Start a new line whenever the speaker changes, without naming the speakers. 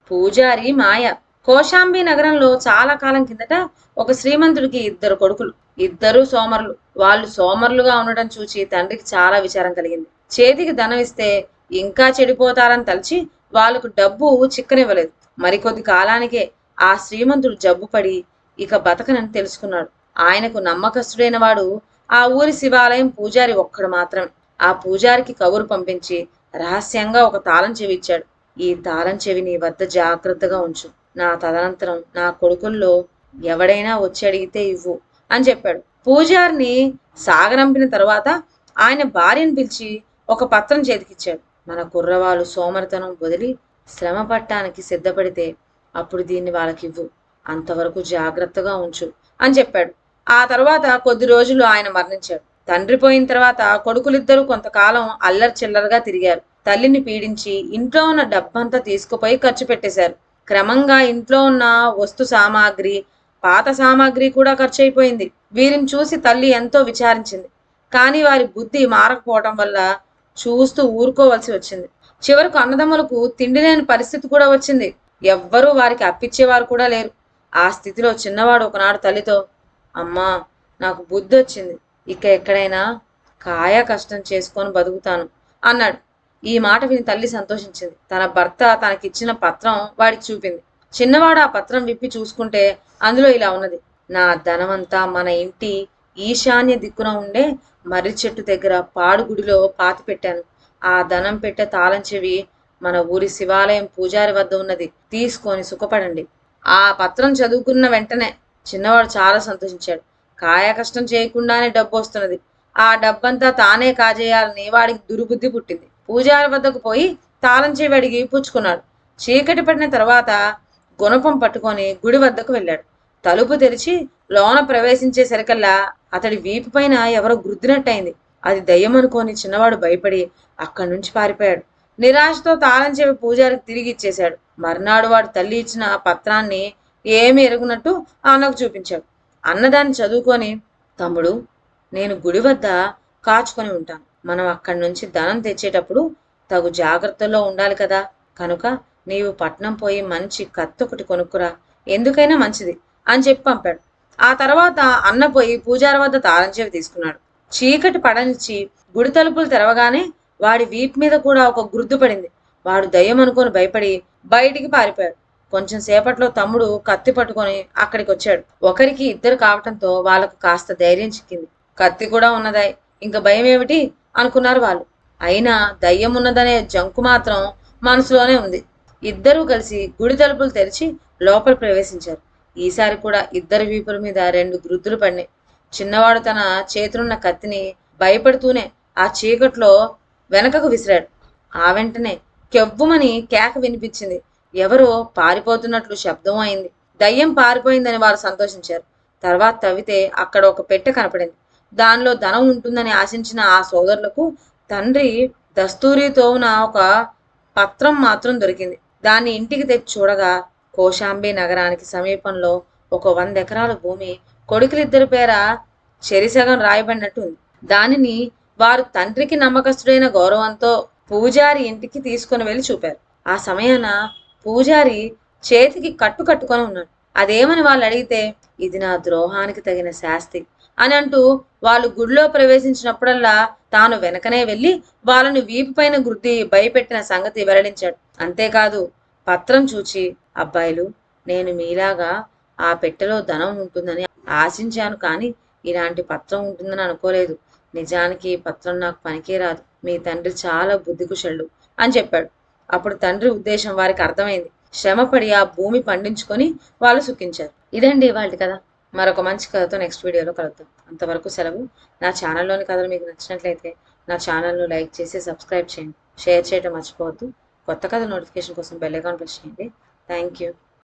పూజారి మాయ. కోశాంబి నగరంలో చాలా కాలం కిందట ఒక శ్రీమంతుడికి ఇద్దరు కొడుకులు. ఇద్దరు సోమరులు. వాళ్ళు సోమరులుగా ఉండటం చూచి తండ్రికి చాలా విచారం కలిగింది. చేతికి ధనం ఇస్తే ఇంకా చెడిపోతారని తలచి వాళ్ళకు డబ్బు చిక్కనివ్వలేదు. మరికొద్ది కాలానికే ఆ శ్రీమంతుడు జబ్బుపడి ఇక బతకనని తెలుసుకున్నాడు. ఆయనకు నమ్మకస్తుడైన వాడు ఆ ఊరి శివాలయం పూజారి ఒక్కడు మాత్రమే. ఆ పూజారికి కబురు పంపించి రహస్యంగా ఒక తాళం చెవి ఇచ్చాడు. ఈ తాళం చెవి నీ వద్ద జాగ్రత్తగా ఉంచు. నా తదనంతరం నా కొడుకుల్లో ఎవడైనా వచ్చి అడిగితే ఇవ్వు అని చెప్పాడు. పూజారిని సాగనంపిన తరువాత ఆయన భార్యను పిలిచి ఒక పత్రం చేతికిచ్చాడు. మన కుర్రవాళ్ళు సోమరితనం వదిలి శ్రమ పట్టానికి సిద్ధపడితే అప్పుడు దీన్ని వాళ్ళకివ్వు. అంతవరకు జాగ్రత్తగా ఉంచు అని చెప్పాడు. ఆ తర్వాత కొద్ది రోజులు ఆయన మరణించాడు. తండ్రి పోయిన తర్వాత కొడుకులిద్దరూ కొంతకాలం అల్లరి చిల్లరగా తిరిగారు. తల్లిని పీడించి ఇంట్లో ఉన్న డబ్బంతా తీసుకుపోయి ఖర్చు పెట్టేశారు. క్రమంగా ఇంట్లో ఉన్న వస్తు సామాగ్రి, పాత సామాగ్రి కూడా ఖర్చు అయిపోయింది. వీరిని చూసి తల్లి ఎంతో విచారించింది. కానీ వారి బుద్ధి మారకపోవటం వల్ల చూస్తూ ఊరుకోవలసి వచ్చింది. చివరకు అన్నదమ్ములకు తిండి లేని పరిస్థితి కూడా వచ్చింది. ఎవ్వరూ వారికి అప్పిచ్చేవారు కూడా లేరు. ఆ స్థితిలో చిన్నవాడు ఒకనాడు తల్లితో, అమ్మా, నాకు బుద్ధి వచ్చింది. ఇక ఎక్కడైనా కాయ కష్టం చేసుకొని బతుకుతాను అన్నాడు. ఈ మాట విని తల్లి సంతోషించింది. తన భర్త తనకిచ్చిన పత్రం వాడికి చూపింది. చిన్నవాడు ఆ పత్రం విప్పి చూసుకుంటే అందులో ఇలా ఉన్నది. నా ధనమంతా మన ఇంటి ఈశాన్య దిక్కున ఉండే మర్రి చెట్టు దగ్గర పాడుగుడిలో పాతి పెట్టాను. ఆ ధనం పెట్టే తాళం చెవి మన ఊరి శివాలయం పూజారి వద్ద ఉన్నది. తీసుకొని సుఖపడండి. ఆ పత్రం చదువుకున్న వెంటనే చిన్నవాడు చాలా సంతోషించాడు. కాయ కష్టం చేయకుండానే డబ్బు వస్తున్నది. ఆ డబ్బంతా తానే కాజేయాలని వాడికి దుర్బుద్ధి పుట్టింది. పూజారి వద్దకు పోయి తాళం చెవి అడిగి పుచ్చుకున్నాడు. చీకటి పడిన తర్వాత గుణపం పట్టుకొని గుడి వద్దకు వెళ్ళాడు. తలుపు తెరిచి లోన ప్రవేశించేసరికల్లా అతడి వీపు పైన ఎవరో గుద్దినట్టయింది. అది దయ్యం అనుకోని చిన్నవాడు భయపడి అక్కడి నుంచి పారిపోయాడు. నిరాశతో తాళం చెవి పూజారికి తిరిగి ఇచ్చేశాడు. మర్నాడు వాడు తల్లి ఇచ్చిన పత్రాన్ని ఏమి ఎరుగునట్టు అన్నకు చూపించాడు. అన్నదాన్ని చదువుకొని, తమ్ముడు, నేను గుడి వద్ద కాచుకొని ఉంటాను. మనం అక్కడి నుంచి ధనం తెచ్చేటప్పుడు తగు జాగ్రత్తలో ఉండాలి కదా. కనుక నీవు పట్నం పోయి మంచి కత్తి ఒకటి కొనుక్కురా, ఎందుకైనా మంచిది అని చెప్పి పంపాడు. ఆ తర్వాత అన్న పోయి పూజారి వద్ద తాళం చెవి తీసుకున్నాడు. చీకటి పడనిచ్చి గుడి తలుపులు తెరవగానే వాడి వీపు మీద కూడా ఒక గుర్తు పడింది. వాడు దయ్యం అనుకొని భయపడి బయటికి పారిపోయాడు. కొంచెం సేపట్లో తమ్ముడు కత్తి పట్టుకొని అక్కడికి వచ్చాడు. ఒకరికి ఇద్దరు కావటంతో వాళ్ళకు కాస్త ధైర్యం చిక్కింది. కత్తి కూడా ఉన్నదాయి, ఇంక భయం ఏమిటి అనుకున్నారు వాళ్ళు. అయినా దయ్యం ఉన్నదనే జంకు మాత్రం మనసులోనే ఉంది. ఇద్దరూ కలిసి గుడి తలుపులు తెరిచి లోపల ప్రవేశించారు. ఈసారి కూడా ఇద్దరి వీపుల మీద 2 గ్రుద్దులు పడినాయి. చిన్నవాడు తన చేతులున్న కత్తిని భయపడుతూనే ఆ చీకట్లో వెనకకు విసిరాడు. ఆ వెంటనే కెవ్వుమని కేక వినిపించింది. ఎవరో పారిపోతున్నట్లు శబ్దం అయింది. దయ్యం పారిపోయిందని వారు సంతోషించారు. తర్వాత తవ్వితే అక్కడ ఒక పెట్టె కనపడింది. దానిలో ధనం ఉంటుందని ఆశించిన ఆ సోదరులకు తండ్రి దస్తూరితో ఉన్న ఒక పత్రం మాత్రం దొరికింది. దాన్ని ఇంటికి తెచ్చి చూడగా కోశాంబి నగరానికి సమీపంలో ఒక 100 ఎకరాల భూమి కొడుకులిద్దరి పేర చెరిసగం రాయబడినట్టు ఉంది. దానిని వారు తండ్రికి నమ్మకస్తుడైన గౌరవంతో పూజారి ఇంటికి తీసుకుని వెళ్ళి చూపారు. ఆ సమయాన పూజారి చేతికి కట్టు కట్టుకొని ఉన్నాడు. అదేమని వాళ్ళు అడిగితే, ఇది నా ద్రోహానికి తగిన శాస్తి అని అంటూ వాళ్ళు గుడిలో ప్రవేశించినప్పుడల్లా తాను వెనకనే వెళ్ళి వాళ్ళను వీపు పైన గుద్ది భయపెట్టిన సంగతి వెల్లడించాడు. అంతేకాదు, పత్రం చూచి, అబ్బాయిలు, నేను మీలాగా ఆ పెట్టెలో ధనం ఉంటుందని ఆశించాను, కానీ ఇలాంటి పత్రం ఉంటుందని అనుకోలేదు. నిజానికి ఈ పత్రం నాకు పనికే రాదు. మీ తండ్రి చాలా బుద్ధికుశలుడు అని చెప్పాడు. అప్పుడు తండ్రి ఉద్దేశం వారికి అర్థమైంది. శ్రమపడి ఆ భూమి పండించుకొని వాళ్ళు సుఖించారు. ఇదండి వాళ్ళ కథ. మరొక మంచి కథతో నెక్స్ట్ వీడియోలో కలుద్దాం. అంతవరకు సెలవు. నా ఛానల్లోని కథలు మీకు నచ్చినట్లయితే నా ఛానల్ను లైక్ చేసి సబ్స్క్రైబ్ చేయండి. షేర్ చేయడం మర్చిపోవద్దు. కొత్త కథ నోటిఫికేషన్ కోసం బెల్ ఐకాన్ ప్రెస్ చేయండి. Thank you.